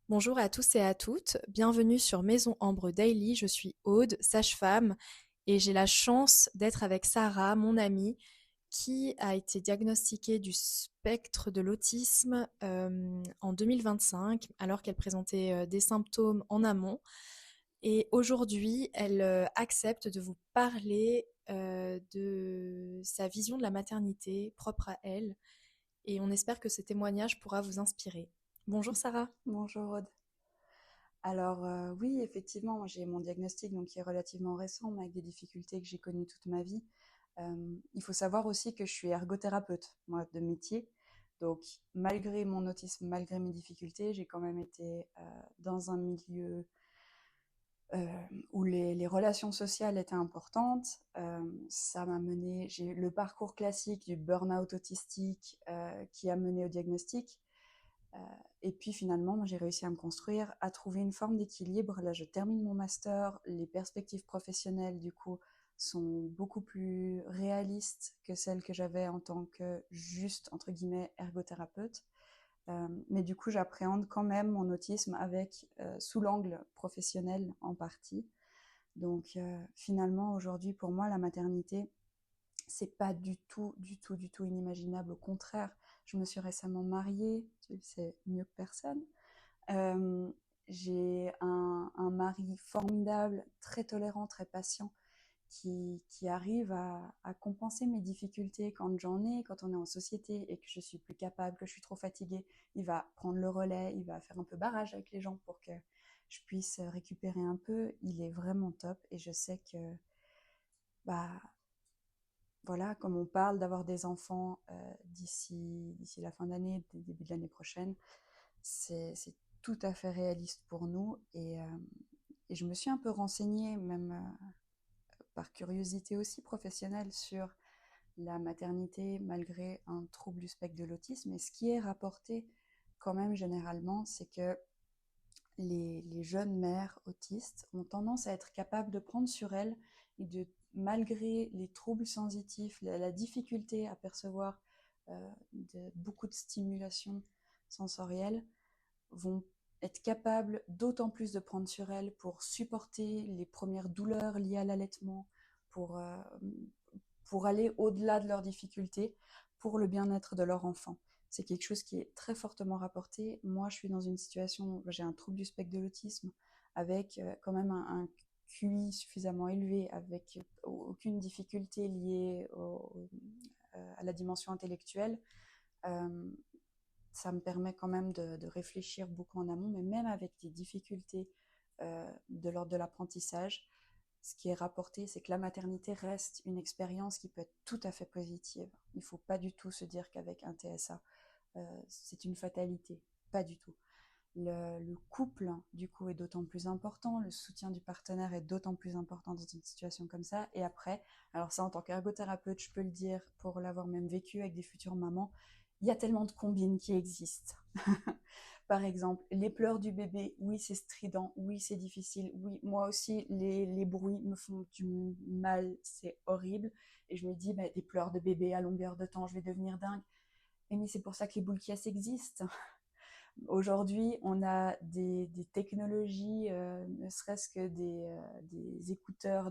Bonjour à tous et à toutes, bienvenue sur Maison Ambre Daily. Je suis Aude, sage-femme, et j'ai la chance d'être avec Sarah, mon amie, qui a été diagnostiquée du spectre de l'autisme en 2025, alors qu'elle présentait des symptômes en amont. Et aujourd'hui, elle accepte de vous parler de sa vision de la maternité propre à elle, et on espère que ce témoignage pourra vous inspirer. Bonjour Sarah. Bonjour Aude. Alors oui, effectivement, moi, j'ai mon diagnostic donc, qui est relativement récent, mais avec des difficultés que j'ai connues toute ma vie. Il faut savoir aussi que je suis ergothérapeute, moi, de métier. Donc, malgré mon autisme, malgré mes difficultés, j'ai quand même été dans un milieu euh, où les relations sociales étaient importantes. Ça m'a mené, j'ai eu le parcours classique du burn-out autistique qui a mené au diagnostic. Euh, et puis finalement, j'ai réussi à me construire, à trouver une forme d'équilibre. Là, je termine mon master. Les perspectives professionnelles, du coup, sont beaucoup plus réalistes que celles que j'avais en tant que juste, entre guillemets, ergothérapeute. Mais du coup, j'appréhende quand même mon autisme avec, sous l'angle professionnel en partie. Donc finalement, aujourd'hui, pour moi, la maternité, c'est pas du tout inimaginable. Au contraire, je me suis récemment mariée, tu le sais mieux que personne. Euh, j'ai un mari formidable, très tolérant, très patient, qui arrive à compenser mes difficultés quand j'en ai, quand on est en société et que je suis plus capable, que je suis trop fatiguée. Il va prendre le relais, il va faire un peu barrage avec les gens pour que je puisse récupérer un peu. Il est vraiment top et je sais que bah, voilà, comme on parle d'avoir des enfants d'ici la fin d'année, début de l'année prochaine, c'est tout à fait réaliste pour nous. Et je me suis un peu renseignée, même par curiosité aussi professionnelle, sur la maternité malgré un trouble du spectre de l'autisme. Et ce qui est rapporté quand même généralement, c'est que les jeunes mères autistes ont tendance à être capables de prendre sur elles et de, malgré les troubles sensitifs, la difficulté à percevoir beaucoup de stimulation sensorielle, vont être capables d'autant plus de prendre sur elles pour supporter les premières douleurs liées à l'allaitement, pour, euh, pour aller au-delà de leurs difficultés, pour le bien-être de leur enfant. C'est quelque chose qui est très fortement rapporté. Moi, je suis dans une situation où j'ai un trouble du spectre de l'autisme avec quand même un QI suffisamment élevé, avec aucune difficulté liée à la dimension intellectuelle. Euh, Ça me permet quand même de réfléchir beaucoup en amont, mais même avec des difficultés de l'ordre de l'apprentissage, ce qui est rapporté, c'est que la maternité reste une expérience qui peut être tout à fait positive. Il ne faut pas du tout se dire qu'avec un TSA, c'est une fatalité. Pas du tout. Le couple, du coup, est d'autant plus important, le soutien du partenaire est d'autant plus important dans une situation comme ça. Et après, alors ça, en tant qu'ergothérapeute, je peux le dire, pour l'avoir même vécu avec des futures mamans, il y a tellement de combines qui existent. Par exemple, les pleurs du bébé, oui, c'est strident, oui, c'est difficile, oui, moi aussi, les bruits me font du mal, c'est horrible. Et je me dis, bah, des pleurs de bébé à longueur de temps, je vais devenir dingue. Mais c'est pour ça que les boules qui existent. Aujourd'hui, on a des technologies, ne serait-ce que des écouteurs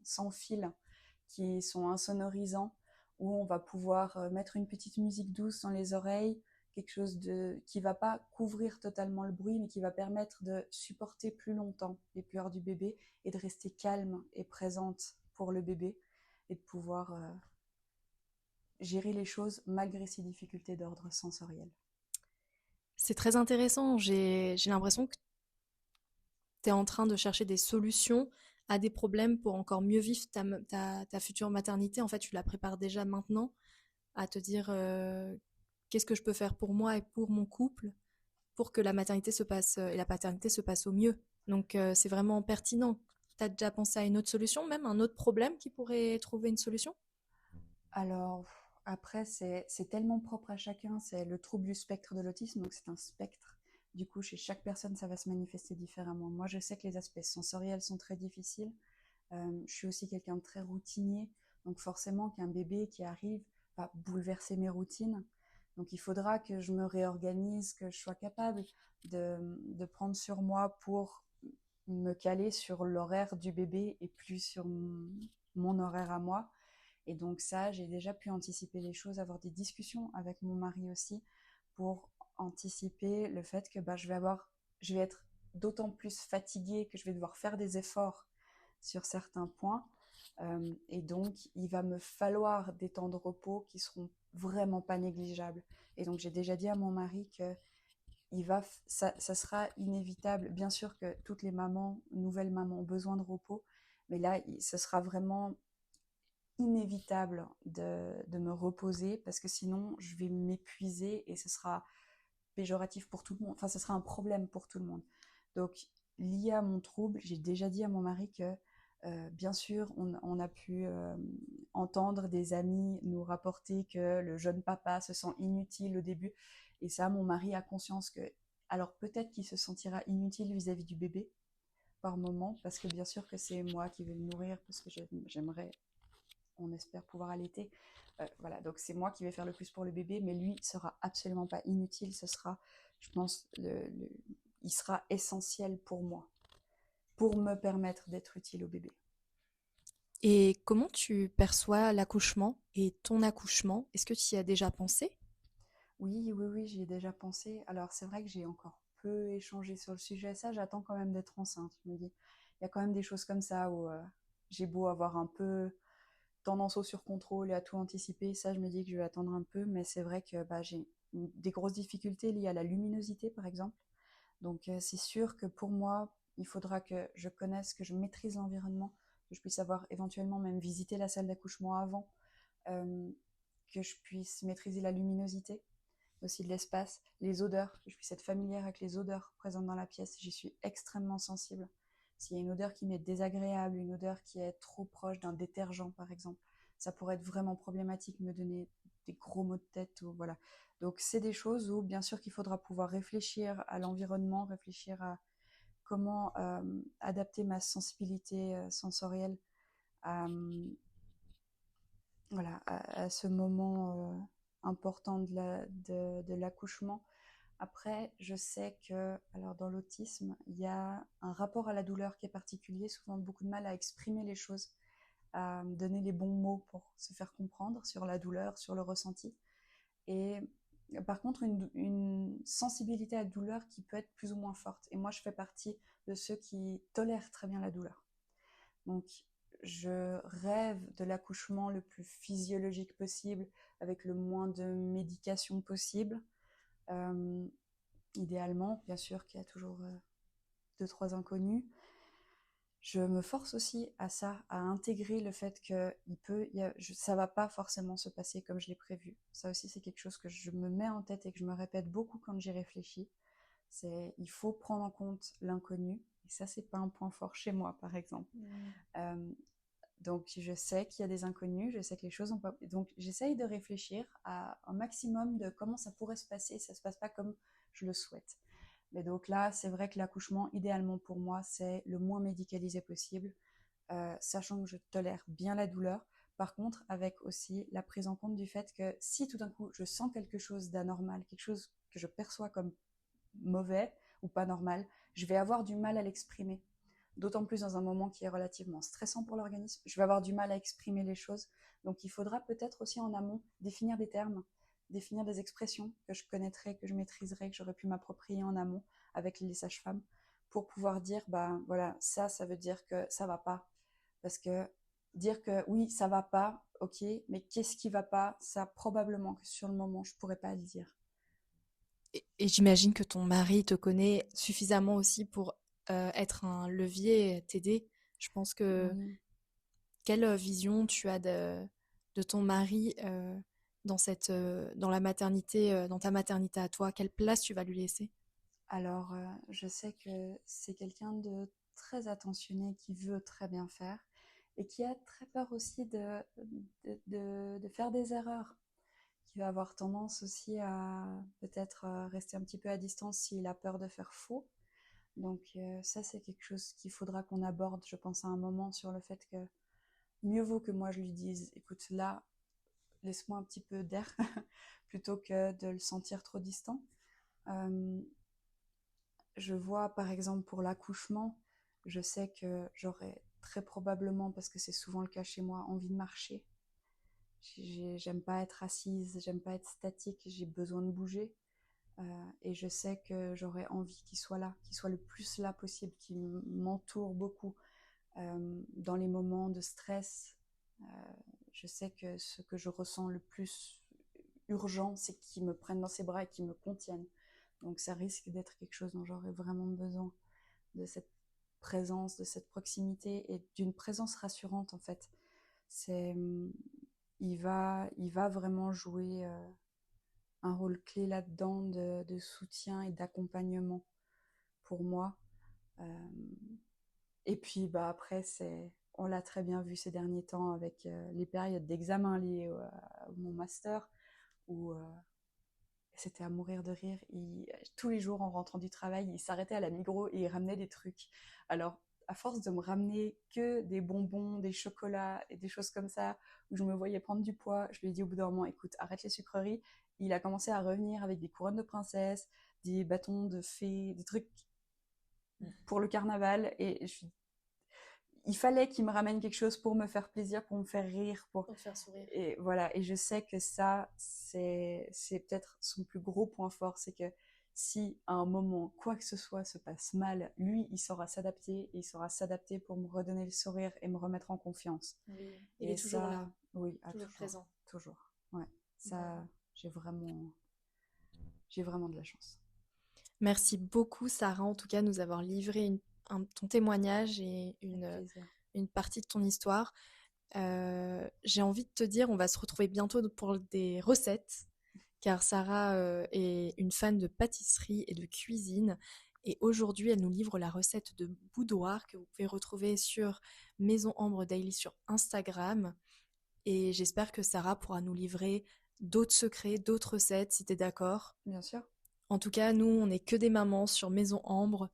sans fil qui sont insonorisants, où on va pouvoir mettre une petite musique douce dans les oreilles, quelque chose qui ne va pas couvrir totalement le bruit, mais qui va permettre de supporter plus longtemps les pleurs du bébé et de rester calme et présente pour le bébé et de pouvoir gérer les choses malgré ces difficultés d'ordre sensoriel. C'est très intéressant. J'ai l'impression que tu es en train de chercher des solutions à des problèmes pour encore mieux vivre ta future maternité. En fait, tu la prépares déjà maintenant à te dire qu'est-ce que je peux faire pour moi et pour mon couple pour que la maternité se passe et la paternité se passe au mieux. Donc, c'est vraiment pertinent. Tu as déjà pensé à une autre solution, même un autre problème qui pourrait trouver une solution? Alors, après, c'est tellement propre à chacun, c'est le trouble du spectre de l'autisme, donc c'est un spectre. Du coup, chez chaque personne, ça va se manifester différemment. Moi, je sais que les aspects sensoriels sont très difficiles. Je suis aussi quelqu'un de très routinier, donc forcément qu'un bébé qui arrive va bouleverser mes routines. Donc il faudra que je me réorganise, que je sois capable de prendre sur moi pour me caler sur l'horaire du bébé et plus sur mon horaire à moi. Et donc ça, j'ai déjà pu anticiper les choses, avoir des discussions avec mon mari aussi pour anticiper le fait que je vais être d'autant plus fatiguée que je vais devoir faire des efforts sur certains points. Et donc, il va me falloir des temps de repos qui seront vraiment pas négligeables. Et donc, j'ai déjà dit à mon mari que ça sera inévitable. Bien sûr que toutes les mamans, nouvelles mamans, ont besoin de repos, mais là, ce sera vraiment inévitable de me reposer parce que sinon, je vais m'épuiser et ce sera péjoratif pour tout le monde. Enfin, ce sera un problème pour tout le monde. Donc, lié à mon trouble, j'ai déjà dit à mon mari que, bien sûr, on a pu entendre des amis nous rapporter que le jeune papa se sent inutile au début. Et ça, mon mari a conscience que, alors peut-être qu'il se sentira inutile vis-à-vis du bébé par moment, parce que bien sûr que c'est moi qui vais le nourrir, parce que j'aimerais, on espère pouvoir allaiter. Voilà, donc c'est moi qui vais faire le plus pour le bébé, mais lui sera absolument pas inutile. Ce sera, je pense, il sera essentiel pour moi, pour me permettre d'être utile au bébé. Et comment tu perçois l'accouchement et ton accouchement? Est-ce que tu y as déjà pensé? Oui, oui, oui, j'y ai déjà pensé. Alors c'est vrai que j'ai encore peu échangé sur le sujet. Ça, j'attends quand même d'être enceinte. Je me dis, il y a quand même des choses comme ça où j'ai beau avoir un peu tendance au surcontrôle et à tout anticiper. Ça, je me dis que je vais attendre un peu, mais c'est vrai que bah, j'ai des grosses difficultés liées à la luminosité, par exemple. Donc, c'est sûr que pour moi, il faudra que je connaisse, que je maîtrise l'environnement, que je puisse avoir éventuellement même visiter la salle d'accouchement avant, euh, que je puisse maîtriser la luminosité, aussi de l'espace, les odeurs, que je puisse être familière avec les odeurs présentes dans la pièce. J'y suis extrêmement sensible. S'il y a une odeur qui m'est désagréable, une odeur qui est trop proche d'un détergent par exemple, ça pourrait être vraiment problématique, me donner des gros maux de tête ou voilà. Donc c'est des choses où bien sûr qu'il faudra pouvoir réfléchir à l'environnement, réfléchir à comment adapter ma sensibilité sensorielle à, voilà, à ce moment important de l'accouchement. Après, je sais que, alors dans l'autisme, il y a un rapport à la douleur qui est particulier, souvent beaucoup de mal à exprimer les choses, à donner les bons mots pour se faire comprendre sur la douleur, sur le ressenti. Et par contre, une sensibilité à la douleur qui peut être plus ou moins forte. Et moi, je fais partie de ceux qui tolèrent très bien la douleur. Donc, je rêve de l'accouchement le plus physiologique possible, avec le moins de médication possible. Euh, Idéalement, bien sûr qu'il y a toujours deux, trois inconnus. Je me force aussi à ça, à intégrer le fait que ça va pas forcément se passer comme je l'ai prévu. Ça aussi, c'est quelque chose que je me mets en tête et que je me répète beaucoup quand j'y réfléchis. Il faut prendre en compte l'inconnu. Et ça, c'est pas un point fort chez moi, par exemple. Mm. Euh, donc, je sais qu'il y a des inconnus, je sais que les choses ont pas. Donc, j'essaye de réfléchir à un maximum de comment ça pourrait se passer. Ça se passe pas comme je le souhaite. Mais donc là, c'est vrai que l'accouchement, idéalement pour moi, c'est le moins médicalisé possible, sachant que je tolère bien la douleur. Par contre, avec aussi la prise en compte du fait que si tout d'un coup je sens quelque chose d'anormal, quelque chose que je perçois comme mauvais ou pas normal, je vais avoir du mal à l'exprimer. D'autant plus dans un moment qui est relativement stressant pour l'organisme, je vais avoir du mal à exprimer les choses. Donc il faudra peut-être aussi en amont définir des termes, définir des expressions que je connaîtrais, que je maîtriserais, que j'aurais pu m'approprier en amont avec les sages-femmes pour pouvoir dire, bah voilà, ça veut dire que ça va pas. Parce que dire que oui, ça va pas, ok, mais qu'est-ce qui va pas, ça probablement que sur le moment, je pourrais pas le dire. Et j'imagine que ton mari te connaît suffisamment aussi pour être un levier, t'aider. Je pense que Oui. quelle vision tu as de ton mari dans la maternité, dans ta maternité à toi? Quelle place tu vas lui laisser? Alors, je sais que c'est quelqu'un de très attentionné, qui veut très bien faire et qui a très peur aussi de faire des erreurs, qui va avoir tendance aussi à peut-être rester un petit peu à distance s'il a peur de faire faux. Donc ça, c'est quelque chose qu'il faudra qu'on aborde, je pense, à un moment sur le fait que mieux vaut que moi je lui dise, écoute, là, laisse-moi un petit peu d'air plutôt que de le sentir trop distant. Euh, je vois par exemple pour l'accouchement, je sais que j'aurais très probablement, parce que c'est souvent le cas chez moi, envie de marcher. J'aime pas être assise, j'aime pas être statique, j'ai besoin de bouger. Et je sais que j'aurais envie qu'il soit là, qu'il soit le plus là possible, qu'il m'entoure beaucoup. Dans les moments de stress, euh, je sais que ce que je ressens le plus urgent, c'est qu'il me prenne dans ses bras et qu'il me contienne. Donc ça risque d'être quelque chose dont j'aurais vraiment besoin, de cette présence, de cette proximité et d'une présence rassurante en fait. C'est, il va vraiment jouer un rôle clé là-dedans de soutien et d'accompagnement pour moi. Euh, et puis bah après on l'a très bien vu ces derniers temps avec les périodes d'examen liées à mon master où c'était à mourir de rire. Tous les jours, en rentrant du travail, il s'arrêtait à la Migros et il ramenait des trucs. Alors, à force de me ramener que des bonbons, des chocolats et des choses comme ça, où je me voyais prendre du poids, je lui ai dit au bout d'un moment, écoute, arrête les sucreries. Il a commencé à revenir avec des couronnes de princesse, des bâtons de fée, des trucs pour le carnaval. Il fallait qu'il me ramène quelque chose pour me faire plaisir, pour me faire rire, Pour te faire sourire. et voilà. Et je sais que ça, c'est peut-être son plus gros point fort, c'est que si à un moment quoi que ce soit se passe mal, lui, il saura s'adapter, et il saura s'adapter pour me redonner le sourire et me remettre en confiance. Oui, il est Et toujours là, ça, oui, toujours toujours, présent. toujours. Ouais, Bon. ça, j'ai vraiment de la chance. Merci beaucoup, Sarah, en tout cas, de nous avoir livré ton témoignage et Avec plaisir. une partie de ton histoire. J'ai envie de te dire, on va se retrouver bientôt pour des recettes, car Sarah est une fan de pâtisserie et de cuisine. Et aujourd'hui, elle nous livre la recette de boudoir que vous pouvez retrouver sur Maison Ambre Daily sur Instagram. Et j'espère que Sarah pourra nous livrer d'autres secrets, d'autres recettes, si tu es d'accord. Bien sûr. En tout cas, nous, on n'est que des mamans sur Maison Ambre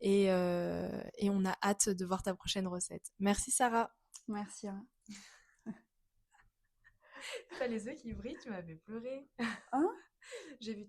et on a hâte de voir ta prochaine recette. Merci Sarah. Merci, hein. T'as les yeux qui brillent, tu m'as fait pleurer. Hein? J'ai vu